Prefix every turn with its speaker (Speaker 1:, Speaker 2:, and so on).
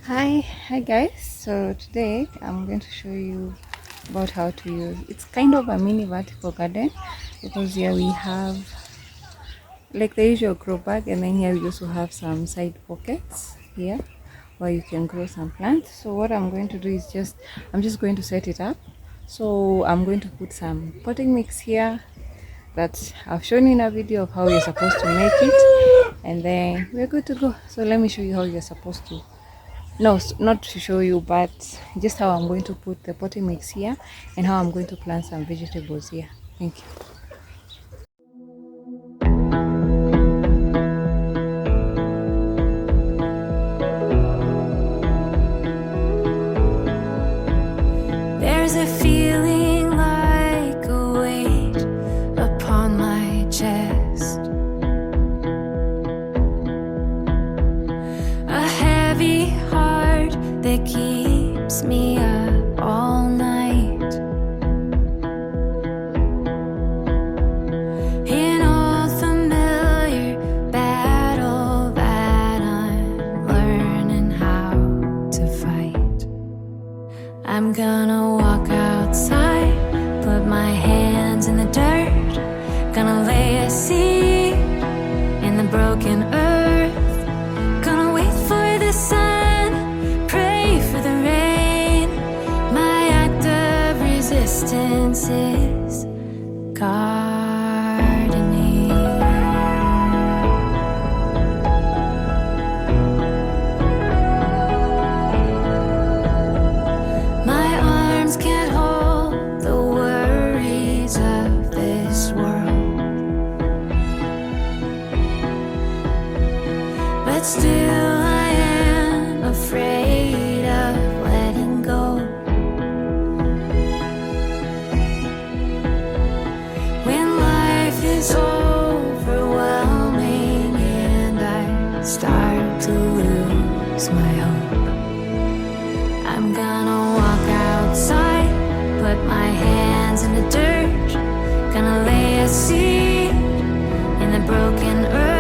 Speaker 1: Hi guys. So today I'm going to show you about how to use. It's kind of a mini vertical garden because here we have like the usual grow bag, and then here we also have some side pockets here where you can grow some plants. So what I'm going to do is I'm just going to set it up. So I'm going to put some potting mix here that I've shown you in a video of how you're supposed to make it, and then we're good to go. So let me show you how you're supposed to. No, not to show you, but just how I'm going to put the potting mix here and how I'm going to plant some vegetables here. Thank you.
Speaker 2: There's a feeling like a weight upon my chest, a heavy heart that keeps me up all night. An old familiar battle that I'm learning how to fight. I'm gonna walk outside, put my hands in the dirt, gonna lay a seed in the broken earth, gonna wait for the sun, pray for the rain. My act of resistance is gardening. My arms can't hold the worries of this world, but still I am afraid of letting go. When life is overwhelming and I start to lose my hope, I'm gonna walk outside, put my hands in the dirt, gonna lay a seed in the broken earth.